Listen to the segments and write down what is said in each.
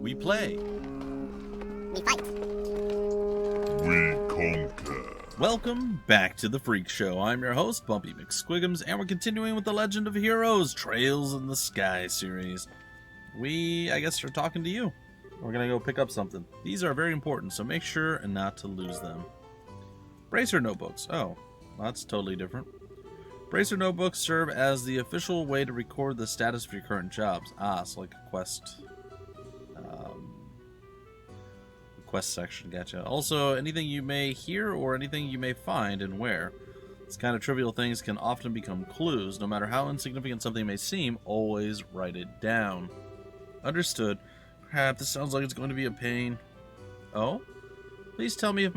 We play. We fight. We conquer. Welcome back to the Freak Show. I'm your host, BUMPY-MCSQUIGUMS, and we're continuing with the Legend of Heroes Trails in the Sky series. I guess, are talking to you. We're going to go pick up something. These are very important, so make sure and not to lose them. Bracer notebooks. Oh, that's totally different. Bracer notebooks serve as the official way to record the status of your current jobs. So like a quest section, gotcha. Also, anything you may hear or anything you may find and where. These kind of trivial things can often become clues. No matter how insignificant something may seem, always write it down. Understood. Crap, this sounds like it's going to be a pain. Oh? Please tell me if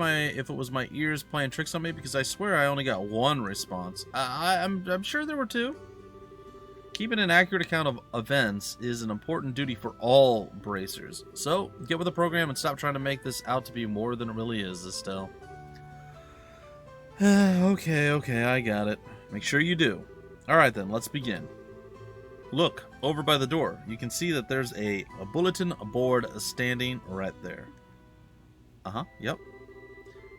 it was my ears playing tricks on me, because I swear I only got one response. I'm sure there were two. Keeping an accurate account of events is an important duty for all bracers. So, get with the program and stop trying to make this out to be more than it really is, Estelle. Okay, I got it. Make sure you do. Alright then, let's begin. Look, over by the door. You can see that there's a bulletin board standing right there. Yep.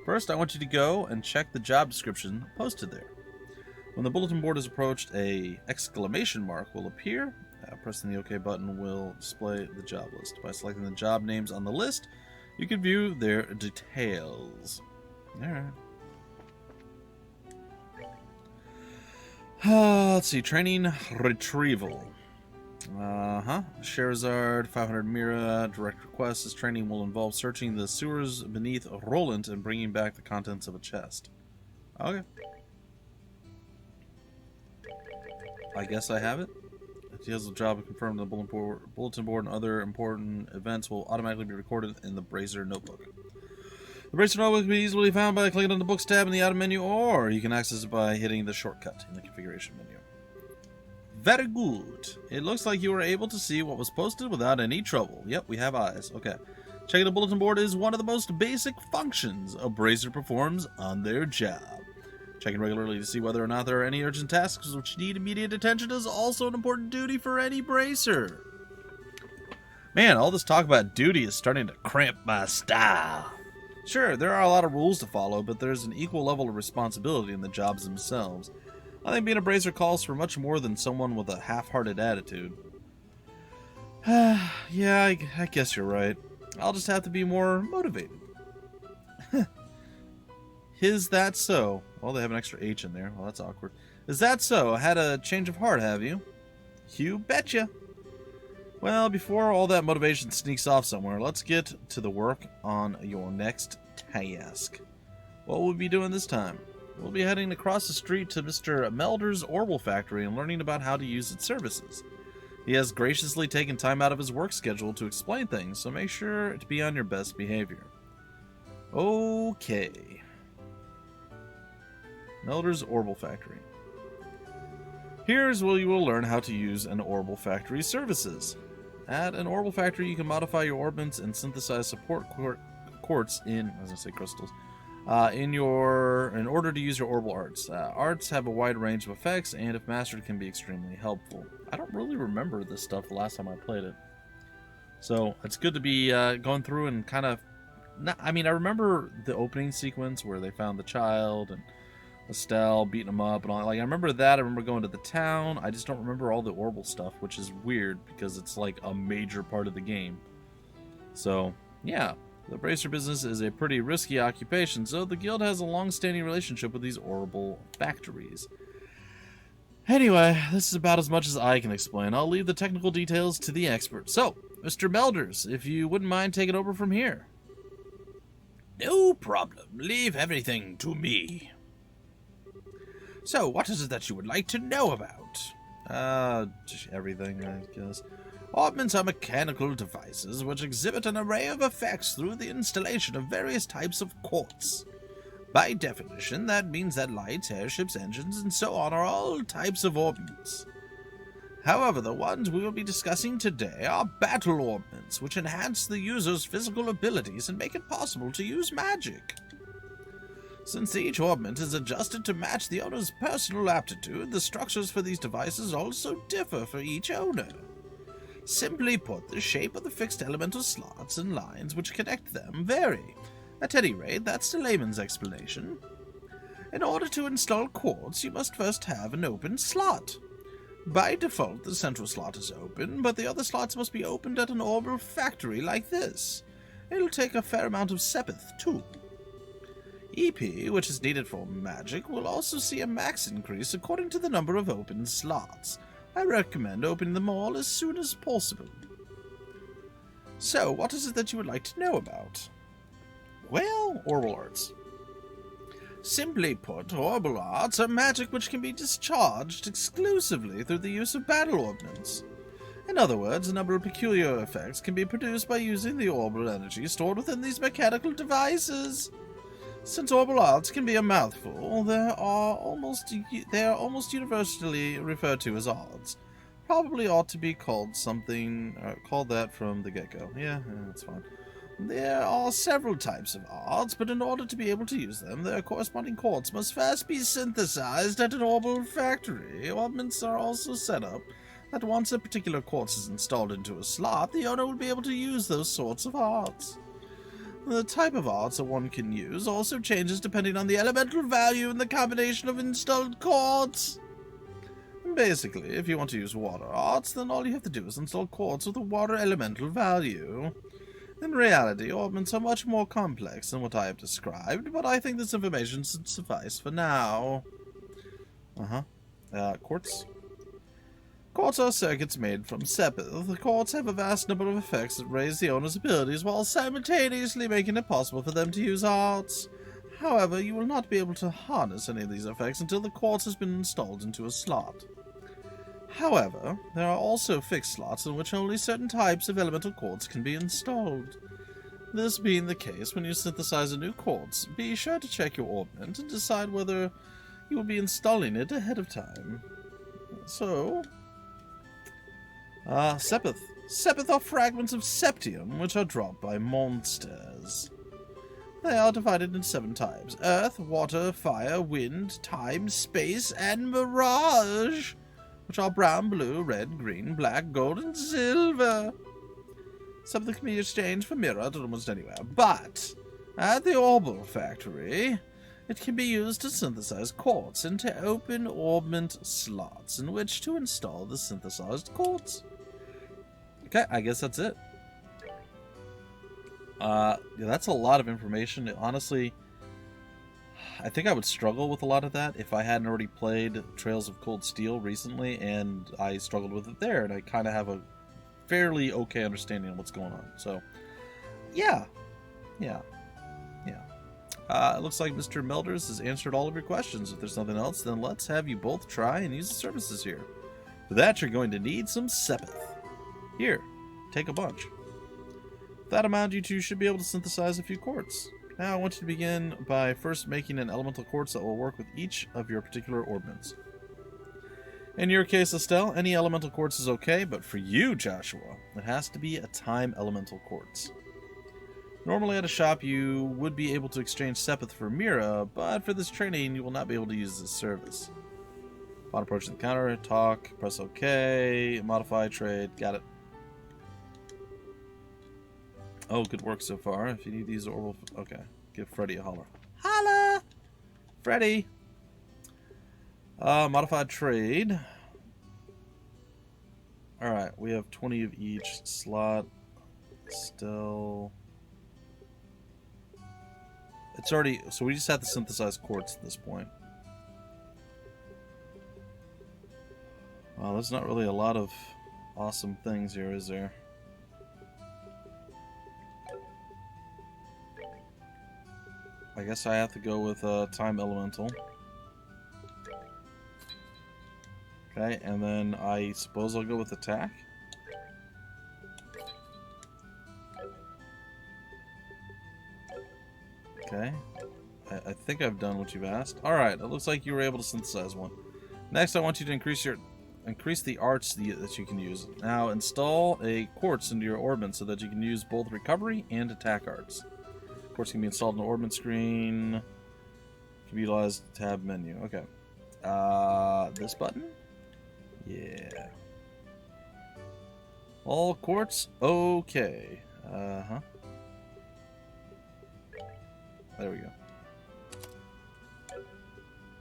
First, I want you to go and check the job description posted there. When the bulletin board is approached, a exclamation mark will appear. Pressing the OK button will display the job list. By selecting the job names on the list, you can view their details. Alright. Let's see. Training Retrieval. Sherazard, 500 Mira, direct request. This training will involve searching the sewers beneath Roland and bringing back the contents of a chest. Okay. I guess I have it. Details of the job confirmed in the bulletin board and other important events will automatically be recorded in the Bracer notebook. The Bracer notebook can be easily found by clicking on the Books tab in the item menu, or you can access it by hitting the shortcut in the configuration menu. Very good. It looks like you were able to see what was posted without any trouble. Yep, we have eyes. Okay. Checking the bulletin board is one of the most basic functions a Bracer performs on their job. Checking regularly to see whether or not there are any urgent tasks which need immediate attention is also an important duty for any Bracer. Man, all this talk about duty is starting to cramp my style. Sure, there are a lot of rules to follow, but there's an equal level of responsibility in the jobs themselves. I think being a Bracer calls for much more than someone with a half-hearted attitude. Yeah, I guess you're right. I'll just have to be more motivated. Is that so? Well, they have an extra H in there. Well, that's awkward. Is that so? Had a change of heart, have you? You betcha. Well, before all that motivation sneaks off somewhere, let's get to the work on your next task. What will we be doing this time? We'll be heading across the street to Mr. Melder's Orbital Factory and learning about how to use its services. He has graciously taken time out of his work schedule to explain things, so make sure to be on your best behavior. Okay. Melder's Orbital Factory. Here's where you will learn how to use an Orbital Factory's services. At an Orbital Factory, you can modify your orbits and synthesize support quartz in, I was going to say crystals, in order to use your orbital arts. Arts have a wide range of effects, and if mastered, can be extremely helpful. I don't really remember this stuff the last time I played it. So, it's good to be going through and kind of... I remember the opening sequence where they found the child, and Estelle beating him up and all. Like, I remember that. I remember going to the town. I just don't remember all the orbital stuff, which is weird because it's like a major part of the game. So, yeah. The Bracer business is a pretty risky occupation, so the guild has a long-standing relationship with these Orbital Factories. Anyway, this is about as much as I can explain. I'll leave the technical details to the expert. So, Mr. Melders, if you wouldn't mind taking over from here. No problem. Leave everything to me. So, what is it that you would like to know about? Just everything, I guess. Orbments are mechanical devices which exhibit an array of effects through the installation of various types of quartz. By definition, that means that lights, airships, engines, and so on are all types of orbments. However, the ones we will be discussing today are battle orbments, which enhance the user's physical abilities and make it possible to use magic. Since each orbment is adjusted to match the owner's personal aptitude, the structures for these devices also differ for each owner. Simply put, the shape of the fixed elemental slots and lines which connect them vary. At any rate, that's the layman's explanation. In order to install quartz, you must first have an open slot. By default, the central slot is open, but the other slots must be opened at an orbital factory like this. It'll take a fair amount of sepith, too. EP, which is needed for magic, will also see a max increase according to the number of open slots. I recommend opening them all as soon as possible. So, what is it that you would like to know about? Well, orbital arts. Simply put, orbital arts are magic which can be discharged exclusively through the use of battle ordnance. In other words, a number of peculiar effects can be produced by using the orbital energy stored within these mechanical devices. Since orbital arts can be a mouthful, they are almost universally referred to as arts. Probably ought to be called something, called that from the get-go. Yeah, that's fine. There are several types of arts, but in order to be able to use them, their corresponding quartz must first be synthesized at an orbital factory. Orbments are also set up that once a particular quartz is installed into a slot, the owner will be able to use those sorts of arts. The type of arts that one can use also changes depending on the elemental value and the combination of installed quartz. Basically, if you want to use water arts, then all you have to do is install quartz with a water elemental value. In reality, orbments are much more complex than what I have described, but I think this information should suffice for now. Quartz? Quartz are circuits made from sepith. The quartz have a vast number of effects that raise the owner's abilities while simultaneously making it possible for them to use arts. However, you will not be able to harness any of these effects until the quartz has been installed into a slot. However, there are also fixed slots in which only certain types of elemental quartz can be installed. This being the case, when you synthesize a new quartz, be sure to check your orbment and decide whether you will be installing it ahead of time. So, sepith. Sepith are fragments of septium which are dropped by monsters. They are divided into 7 types: earth, water, fire, wind, time, space, and mirage, which are brown, blue, red, green, black, gold, and silver. Sepith can be exchanged for mirrored almost anywhere, but at the Orbital Factory, it can be used to synthesize quartz into open orbment slots in which to install the synthesized quartz. Okay, I guess that's it. Yeah, that's a lot of information. Honestly, I think I would struggle with a lot of that if I hadn't already played Trails of Cold Steel recently, and I struggled with it there, and I kind of have a fairly okay understanding of what's going on. So, yeah. It looks like Mr. Melders has answered all of your questions. If there's nothing else, then let's have you both try and use the services here. For that, you're going to need some sepith. Here, take a bunch. With that amount, you two should be able to synthesize a few quartz. Now I want you to begin by first making an elemental quartz that will work with each of your particular orbments. In your case, Estelle, any elemental quartz is okay, but for you, Joshua, it has to be a time elemental quartz. Normally at a shop you would be able to exchange sepith for Mira, but for this training you will not be able to use this service. Upon approaching the counter, talk, press OK, modify, trade, got it. Oh, good work so far. If you need these orbital... Okay, give Freddy a holler. Holla! Freddy! Modified trade. Alright, we have 20 of each slot. Still... It's already... So we just have to synthesize quartz at this point. Well, there's not really a lot of awesome things here, is there? I guess I have to go with time elemental. Okay, and then I suppose I'll go with attack. Okay. I think I've done what you've asked. Alright, it looks like you were able to synthesize one. Next, I want you to increase the arts that you can use. Now, install a quartz into your orbment so that you can use both recovery and attack arts. Quartz can be installed in the orbment screen. Can be utilized tab menu. Okay. This button? Yeah. All quartz? Okay. Uh-huh. There we go.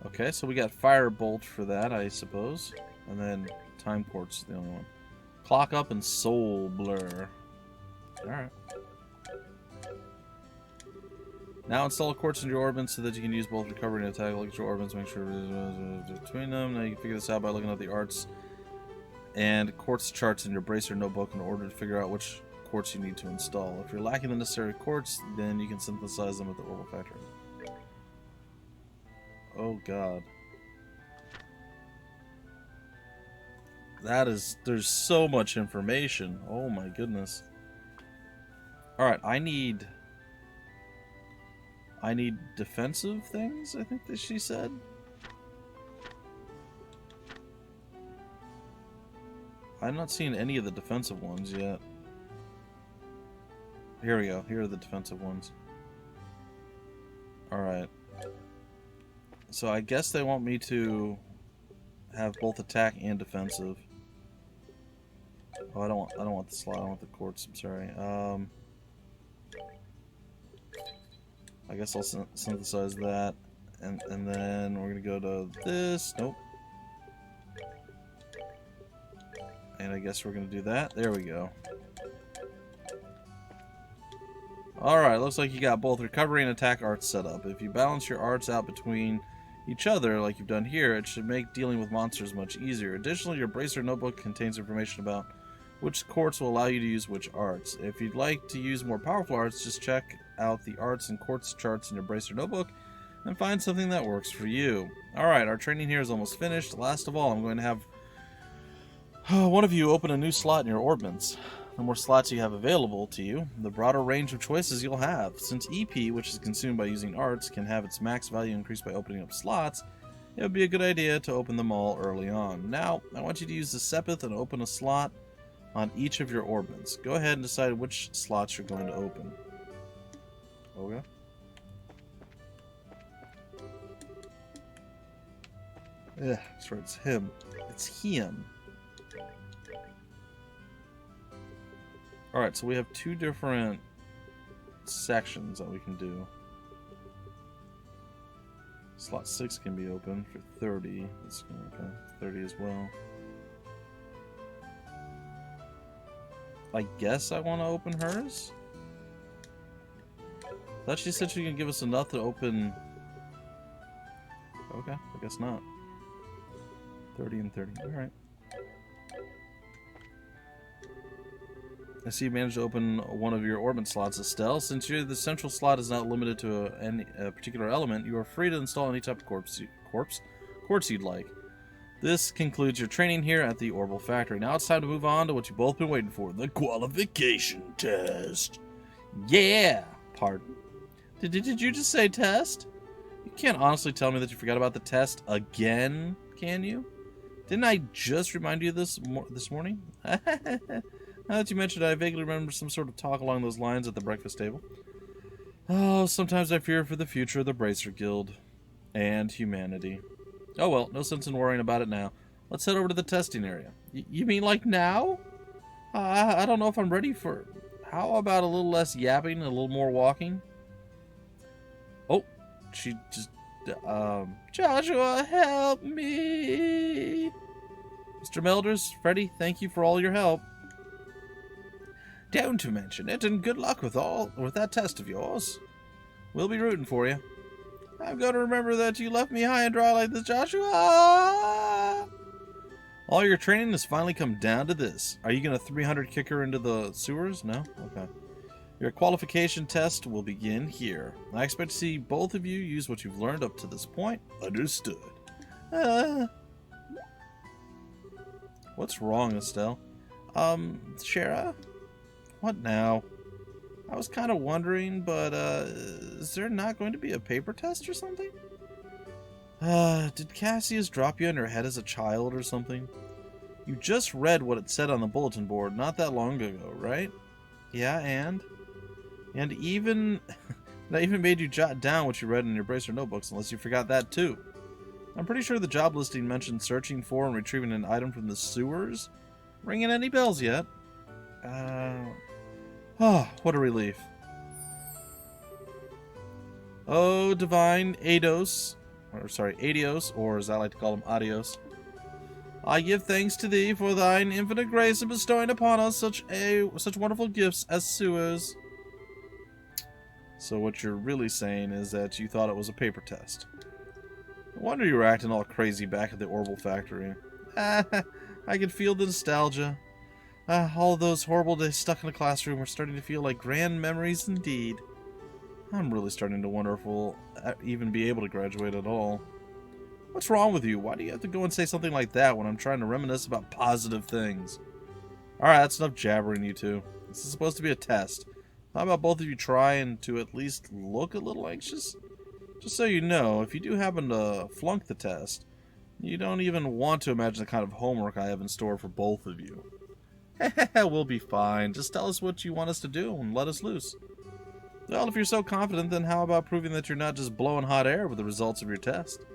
Okay, so we got Firebolt for that, I suppose. And then Time Quartz is the only one. Clock Up and Soul Blur. Alright. Now install a quartz in your orbits so that you can use both recovery and attack. Look at your orbits, make sure between them. Now you can figure this out by looking at the arts and quartz charts in your bracer notebook in order to figure out which quartz you need to install. If you're lacking the necessary quartz, then you can synthesize them at the Orbital Factory. Oh god. There's so much information. Oh my goodness. Alright, I need defensive things, I think that she said. I'm not seeing any of the defensive ones yet. Here we go. Here are the defensive ones. Alright. So I guess they want me to have both attack and defensive. Oh, I don't want the slot. I want the quartz. I'm sorry. I guess I'll synthesize that, and then we're gonna go to this. Nope. And I guess we're gonna do that. There we go. Alright, looks like you got both recovery and attack arts set up. If you balance your arts out between each other, like you've done here, it should make dealing with monsters much easier. Additionally, your bracer notebook contains information about which quartz will allow you to use which arts. If you'd like to use more powerful arts, just check out the arts and quartz charts in your bracer notebook and find something that works for you. Alright, our training here is almost finished. Last of all, I'm going to have one of you open a new slot in your orbits. The more slots you have available to you, the broader range of choices you'll have. Since EP, which is consumed by using arts, can have its max value increased by opening up slots, it would be a good idea to open them all early on. Now, I want you to use the Sepith and open a slot on each of your orbits. Go ahead and decide which slots you're going to open. Okay. Yeah, that's right, it's him. It's him. Alright, so we have two different sections that we can do. Slot 6 can be open for 30. That's okay. 30 as well. I guess I want to open hers? I thought she said she can give us enough to open... Okay, I guess not. 30 and 30. Alright. I see you managed to open one of your orbit slots, Estelle. Since the central slot is not limited to a particular element, you are free to install any type of quartz you'd like. This concludes your training here at the Orbital Factory. Now it's time to move on to what you've both been waiting for, the Qualification Test. Yeah! Pardon? Did you just say test? You can't honestly tell me that you forgot about the test again, can you? Didn't I just remind you of this morning? Now that you mentioned it, I vaguely remember some sort of talk along those lines at the breakfast table. Oh, sometimes I fear for the future of the Bracer Guild. And humanity. Oh well, no sense in worrying about it now. Let's head over to the testing area. You mean like now? I don't know if I'm ready for... How about a little less yapping and a little more walking? Oh, she just... Joshua, help me! Mr. Melders, Freddy, thank you for all your help. Don't mention it, and good luck with that test of yours. We'll be rooting for you. I'm going to remember that you left me high and dry like this, Joshua. All your training has finally come down to this. Are you going to 300 kicker into the sewers? No? Okay. Your qualification test will begin here. I expect to see both of you use what you've learned up to this point. Understood. What's wrong, Estelle? Shara? What now? I was kind of wondering, but, is there not going to be a paper test or something? Did Cassius drop you on your head as a child or something? You just read what it said on the bulletin board not that long ago, right? Yeah, and even... I even made you jot down what you read in your bracer notebooks, unless you forgot that too. I'm pretty sure the job listing mentioned searching for and retrieving an item from the sewers. Ringing any bells yet? Oh, what a relief. Oh, divine Adios, or as I like to call him, Adios. I give thanks to thee for thine infinite grace in bestowing upon us such wonderful gifts as sewers. So what you're really saying is that you thought it was a paper test. No wonder you were acting all crazy back at the Orbital Factory. I can feel the nostalgia. All those horrible days stuck in a classroom are starting to feel like grand memories indeed. I'm really starting to wonder if we'll even be able to graduate at all. What's wrong with you? Why do you have to go and say something like that when I'm trying to reminisce about positive things? Alright, that's enough jabbering, you two. This is supposed to be a test. How about both of you trying to at least look a little anxious? Just so you know, if you do happen to flunk the test, you don't even want to imagine the kind of homework I have in store for both of you. We'll be fine. Just tell us what you want us to do and let us loose. Well, if you're so confident, then how about proving that you're not just blowing hot air with the results of your test?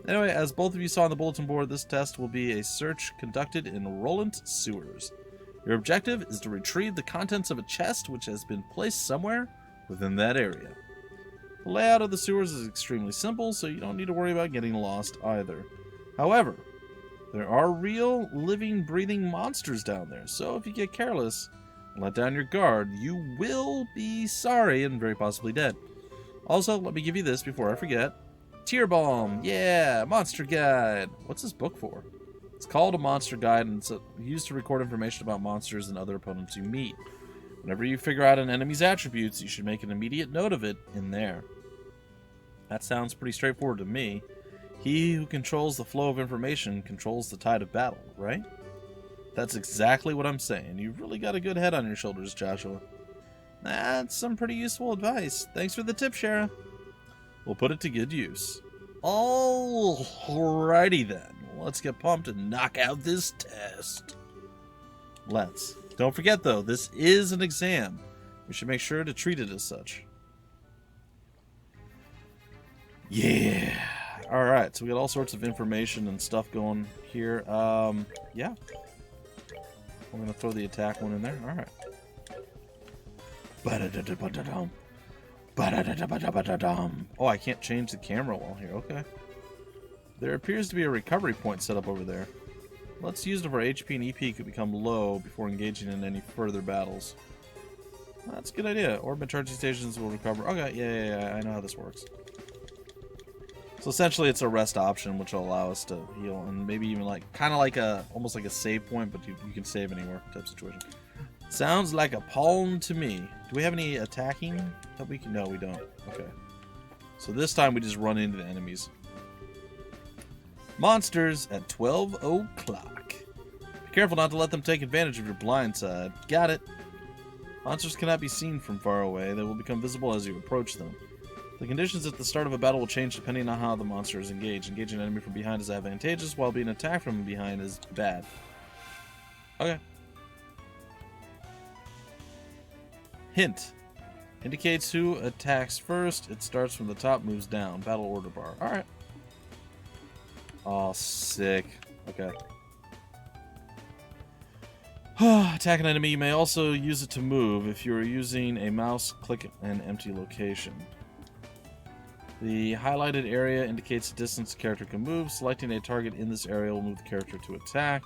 Anyway, as both of you saw on the bulletin board, this test will be a search conducted in Rollant sewers. Your objective is to retrieve the contents of a chest which has been placed somewhere within that area. The layout of the sewers is extremely simple, so you don't need to worry about getting lost either. However, there are real, living, breathing monsters down there, so if you get careless and let down your guard, you will be sorry and very possibly dead. Also, let me give you this before I forget. Tear Balm, yeah, Monster Guide. What's this book for? It's called a Monster Guide, and it's used to record information about monsters and other opponents you meet. Whenever you figure out an enemy's attributes, you should make an immediate note of it in there. That sounds pretty straightforward to me. He who controls the flow of information controls the tide of battle, right? That's exactly what I'm saying. You've really got a good head on your shoulders, Joshua. That's some pretty useful advice. Thanks for the tip, Shara. We'll put it to good use. Alrighty then. Let's get pumped and knock out this test. Let's. Don't forget though, this is an exam. We should make sure to treat it as such. Yeah. Alright, so we got all sorts of information and stuff going here. Yeah. I'm going to throw the attack one in there. Alright. Oh, I can't change the camera while here. Okay. There appears to be a recovery point set up over there. Let's use it if our HP and EP could become low before engaging in any further battles. That's a good idea. Orbit charging stations will recover. Okay, yeah, I know how this works. So essentially it's a rest option which will allow us to heal and maybe even like kind of like almost like a save point, but you can save anywhere type situation. Sounds like a palm to me. Do we have any attacking that we can? No, we don't. Okay. So this time we just run into the enemies. Monsters at 12 o'clock. Be careful not to let them take advantage of your blind side. Got it. Monsters cannot be seen from far away. They will become visible as you approach them. The conditions at the start of a battle will change depending on how the monster is engaged. Engaging an enemy from behind is advantageous, while being attacked from behind is bad. Okay. Hint. Indicates who attacks first. It starts from the top, moves down. Battle order bar. Alright. Oh, sick. Okay. Attack an enemy. You may also use it to move. If you are using a mouse, click an empty location. The highlighted area indicates the distance the character can move. Selecting a target in this area will move the character to attack.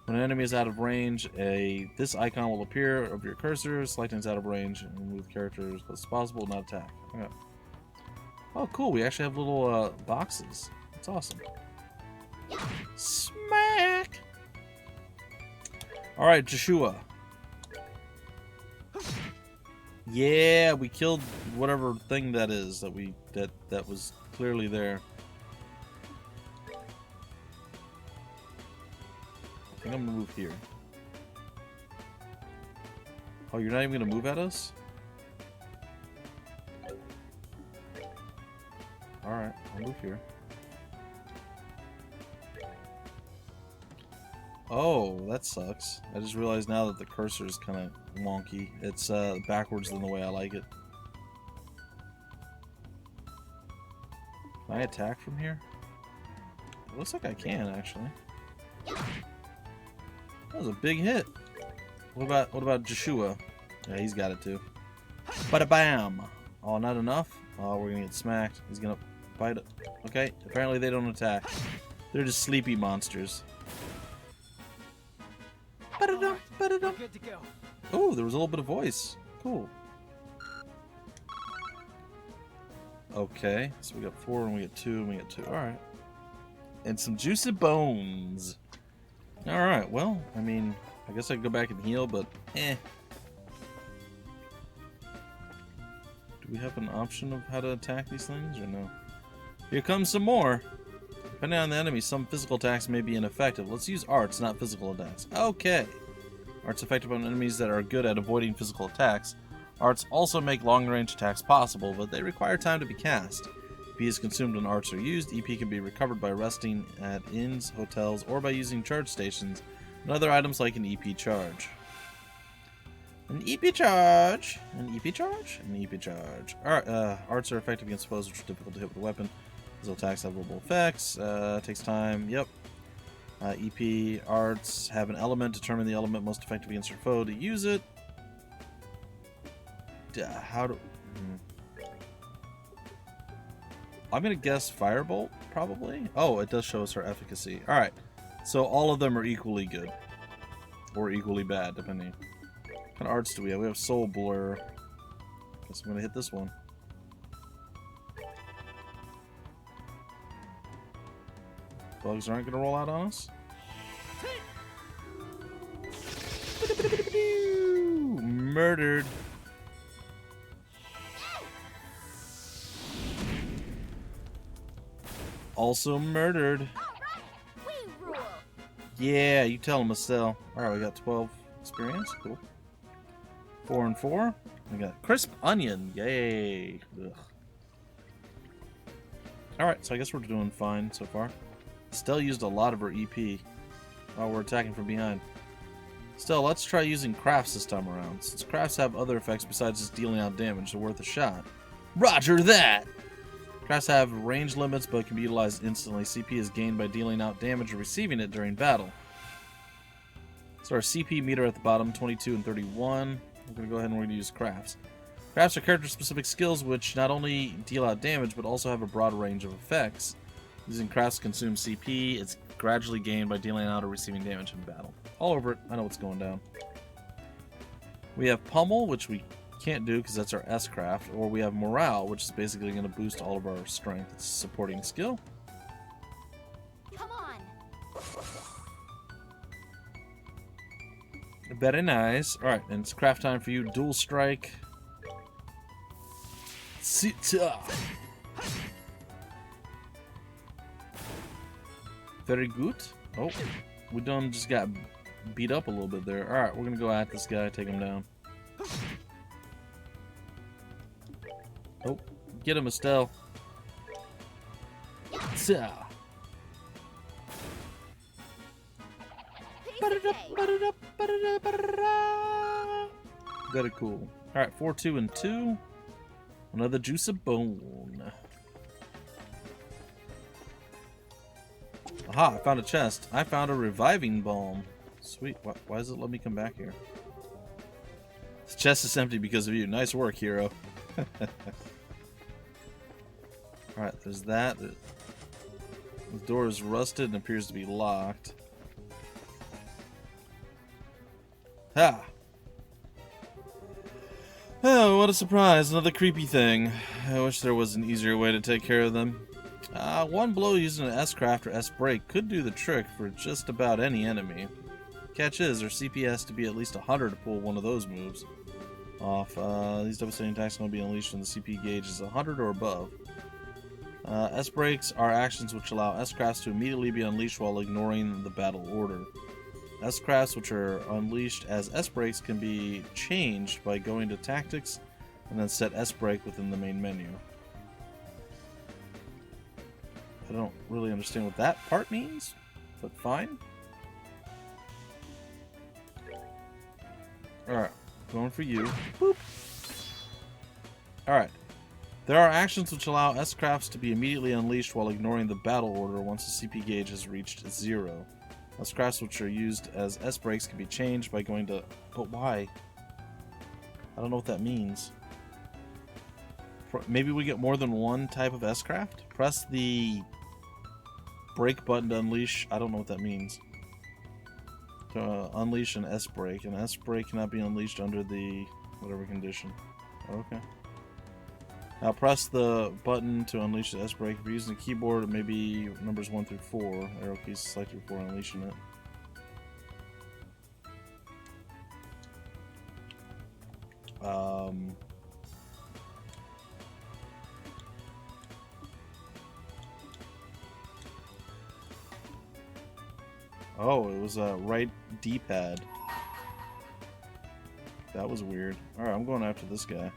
When an enemy is out of range, this icon will appear of your cursor. Selecting is out of range and move the character as close as possible, not attack. Okay. Oh, cool. We actually have little boxes. That's awesome. Smack! Alright, Joshua. Yeah, we killed whatever thing that is that was clearly there. I think I'm gonna move here. Oh, you're not even gonna move at us? Alright, I'll move here. Oh, that sucks. I just realized now that the cursor is kind of wonky. It's backwards than the way I like it. Can I attack from here? It looks like I can, actually. That was a big hit. What about Joshua? Yeah, he's got it too. Bada bam! Oh, not enough? Oh, we're gonna get smacked. He's gonna bite it. Okay, apparently they don't attack. They're just sleepy monsters. Ba-da-dum, ba-da-dum. Good to go. Oh, there was a little bit of voice. Cool. Okay, so we got 4 and we get 2 and we get 2. Alright. And some juicy bones. Alright, well, I mean, I guess I could go back and heal, but eh. Do we have an option of how to attack these things or no? Here comes some more. Depending on the enemy, some physical attacks may be ineffective. Let's use arts, not physical attacks. Okay. Arts effective on enemies that are good at avoiding physical attacks. Arts also make long-range attacks possible, but they require time to be cast. EP is consumed when arts are used. EP can be recovered by resting at inns, hotels, or by using charge stations and other items like an EP charge. An EP charge! An EP charge? An EP charge. Alright, arts are effective against foes which are difficult to hit with a weapon. These attacks have verbal effects. Takes time. Yep. EP arts have an element. Determine the element most effective against your foe to use it. How do... I'm gonna guess Firebolt, probably? Oh, it does show us her efficacy. Alright. So all of them are equally good. Or equally bad, depending. What kind of arts do we have? We have Soul Blur. Guess I'm gonna hit this one. Bugs aren't gonna roll out on us. Murdered. Also murdered. Yeah, you tell him, Estelle. Alright, we got 12 experience. Cool. 4 and 4. We got Crisp Onion. Yay. Alright, so I guess we're doing fine so far. Estelle used a lot of her EP. Oh, we're attacking from behind. Still, let's try using crafts this time around. Since crafts have other effects besides just dealing out damage, they're worth a shot. Roger that! Crafts have range limits but can be utilized instantly. CP is gained by dealing out damage or receiving it during battle. So our CP meter at the bottom, 22 and 31. We're going to go ahead and we're going to use crafts. Crafts are character-specific skills which not only deal out damage but also have a broad range of effects. Using crafts consumes CP. It's gradually gained by dealing out or receiving damage in battle. All over it. I know what's going down. We have Pummel, which we can't do because that's our S craft, or we have Morale, which is basically going to boost all of our strength. It's a supporting skill. Come on. Very nice. Alright, and it's craft time for you. Dual Strike. Sita. Very good. Oh, we done just got beat up a little bit there. Alright, we're going to go at this guy, take him down. Oh, get him, Estelle. Very cool. Alright, 4, 2, and 2. Another juice of bone. Aha, I found a chest. I found a reviving balm. Sweet. Why does it let me come back here? This chest is empty because of you. Nice work, hero. Alright, there's that. The door is rusted and appears to be locked. Ha! Oh, what a surprise. Another creepy thing. I wish there was an easier way to take care of them. One blow using an S-Craft or S-Break could do the trick for just about any enemy. Catch is, their CP has to be at least 100 to pull one of those moves off. These devastating attacks will be unleashed when the CP gauge is 100 or above. S-Breaks are actions which allow S-Crafts to immediately be unleashed while ignoring the battle order. S-Crafts which are unleashed as S-Breaks can be changed by going to Tactics and then set S-Break within the main menu. I don't really understand what that part means, but fine. Alright, going for you. Boop. Alright. There are actions which allow S-Crafts to be immediately unleashed while ignoring the battle order once the CP gauge has reached 0. Most crafts which are used as S-brakes can be changed by going to... But why? I don't know what that means. Maybe we get more than one type of S-craft? Press the brake button to unleash... I don't know what that means. To unleash an S-brake. An S-brake cannot be unleashed under the... whatever condition. Okay. Now press the button to unleash the S-brake. If you're using the keyboard, it may be numbers 1 through 4. Arrow keys selected before unleashing it. Oh, it was a right D-pad. That was weird. Alright, I'm going after this guy.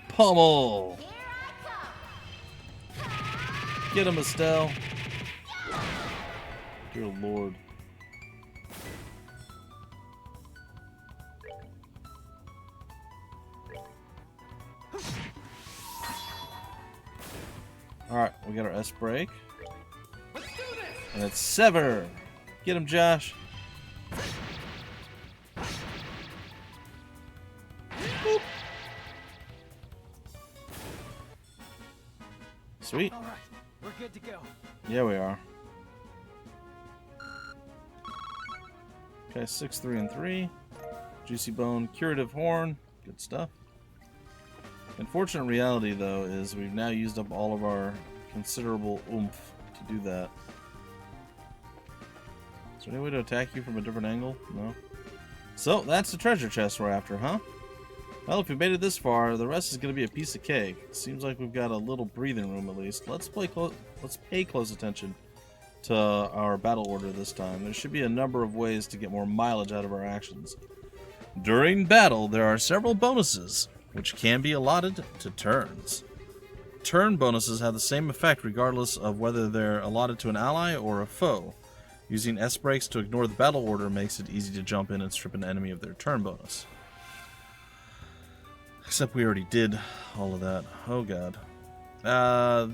Pummel! Here I come. Get him, Estelle. Dear Lord. Alright, we got our S brake. And it's Sever! Get him, Josh. Boop. Sweet. All right, we're good to go. Yeah, we are. Okay, 6, 3, and 3. Juicy Bone, Curative Horn. Good stuff. Unfortunate reality, though, is we've now used up all of our considerable oomph to do that. Is there any way to attack you from a different angle? No? So, that's the treasure chest we're after, huh? Well, if we made it this far, the rest is going to be a piece of cake. Seems like we've got a little breathing room, at least. Let's pay close attention to our battle order this time. There should be a number of ways to get more mileage out of our actions. During battle, there are several bonuses, which can be allotted to turns. Turn bonuses have the same effect regardless of whether they're allotted to an ally or a foe. Using S-brakes to ignore the battle order makes it easy to jump in and strip an enemy of their turn bonus. Except we already did all of that. Oh god.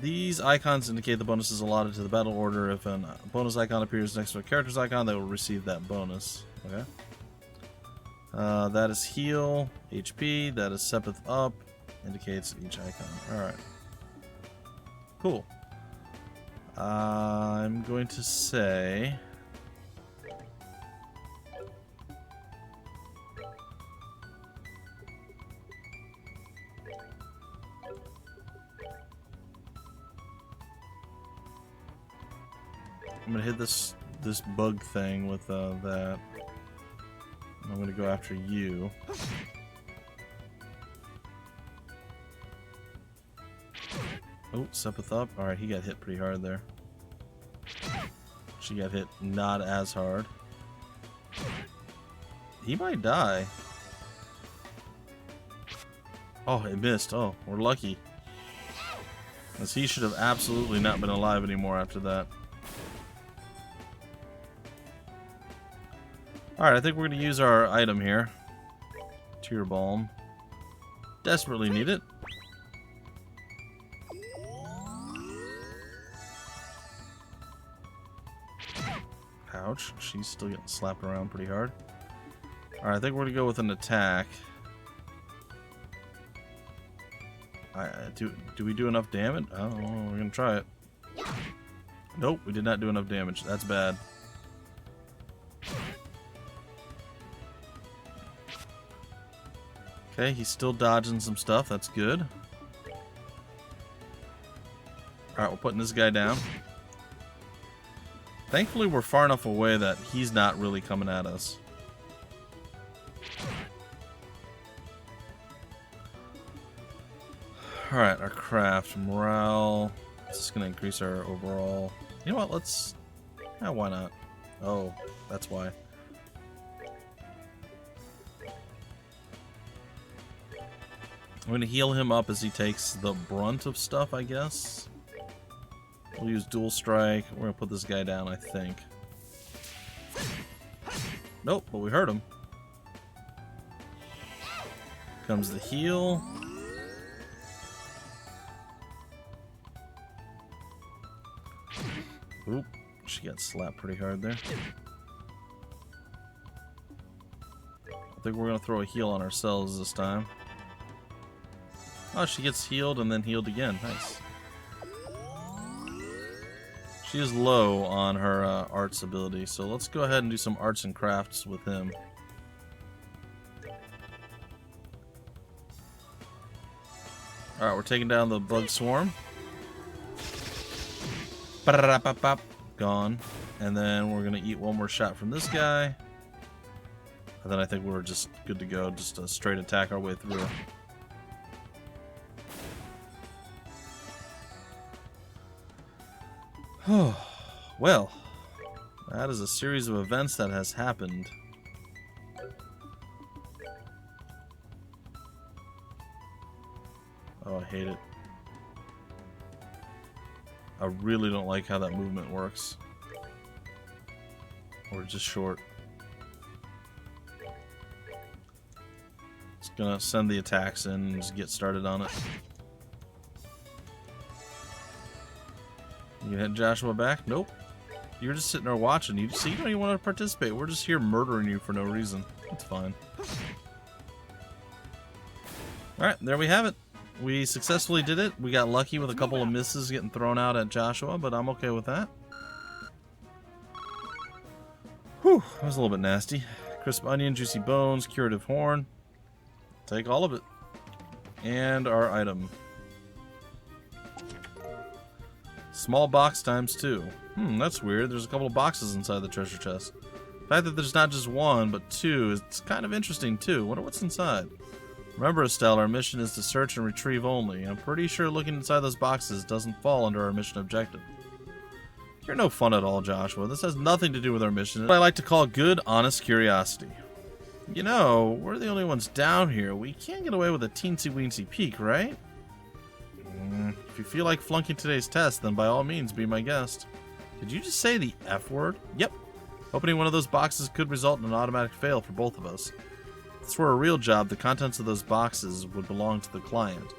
These icons indicate the bonuses allotted to the battle order. If a bonus icon appears next to a character's icon, they will receive that bonus. Okay. That is heal, HP. That is steppeth up. Indicates each icon. Alright. Cool. I'm going to say... I'm gonna hit this bug thing with that. I'm gonna go after you. Oh, steppeth up. Alright, he got hit pretty hard there. She got hit not as hard. He might die. Oh, it missed. Oh, we're lucky. Because he should have absolutely not been alive anymore after that. Alright, I think we're going to use our item here. Tear Balm. Desperately need it. Ouch. She's still getting slapped around pretty hard. Alright, I think we're going to go with an attack. Do we do enough damage? Oh, we're going to try it. Nope, we did not do enough damage. That's bad. Okay, he's still dodging some stuff. That's good. Alright, we're putting this guy down. Thankfully, we're far enough away that he's not really coming at us. Alright, our craft. Morale. This is going to increase our overall... You know what, let's... why not? Oh, that's why. I'm going to heal him up as he takes the brunt of stuff, I guess. We'll use dual strike. We're going to put this guy down, I think. Nope, but we hurt him. Comes the heal. Oop, she she got slapped pretty hard there. I think we're going to throw a heal on ourselves this time. Oh, she gets healed and then healed again. Nice. She is low on her arts ability, so let's go ahead and do some arts and crafts with him. Alright, we're taking down the bug swarm. Gone. And then we're going to eat one more shot from this guy. And then I think we're just good to go. Just a straight attack our way through. Well, that is a series of events that has happened. Oh, I hate it. I really don't like how that movement works. Or just short. Just gonna send the attacks in and just get started on it. You hit Joshua back? Nope. You're just sitting there watching. You don't even want to participate. We're just here murdering you for no reason. It's fine. Alright, there we have it. We successfully did it. We got lucky with a couple of misses getting thrown out at Joshua, but I'm okay with that. Whew, that was a little bit nasty. Crisp onion, juicy bones, curative horn. Take all of it. And our item. Small box times 2. That's weird. There's a couple of boxes inside the treasure chest. The fact that there's not just one, but 2, it's kind of interesting too. Wonder what's inside. Remember, Estelle, our mission is to search and retrieve only. I'm pretty sure looking inside those boxes doesn't fall under our mission objective. You're no fun at all, Joshua. This has nothing to do with our mission. What I like to call good, honest curiosity. You know, we're the only ones down here. We can't get away with a teensy-weensy peek, right? If you feel like flunking today's test, then by all means be my guest. Did you just say the F word? Yep. Opening one of those boxes could result in an automatic fail for both of us. If this were a real job, the contents of those boxes would belong to the client.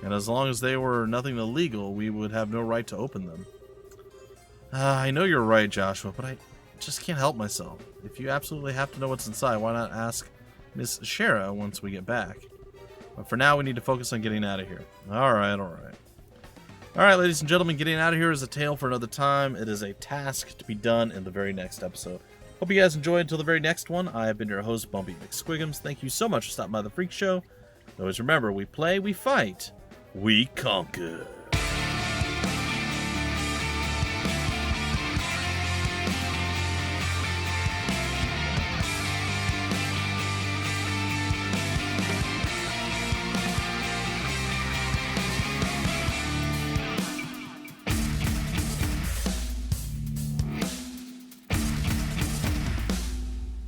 And as long as they were nothing illegal, we would have no right to open them. I know you're right, Joshua, but I just can't help myself. If you absolutely have to know what's inside, why not ask Miss Shara once we get back? But for now, we need to focus on getting out of here. Alright. Alright, ladies and gentlemen, getting out of here is a tale for another time. It is a task to be done in the very next episode. Hope you guys enjoyed until the very next one. I have been your host, BUMPY-MCSQUIGUMS. Thank you so much for stopping by the Freak Show. Always remember, we play, we fight, we conquer.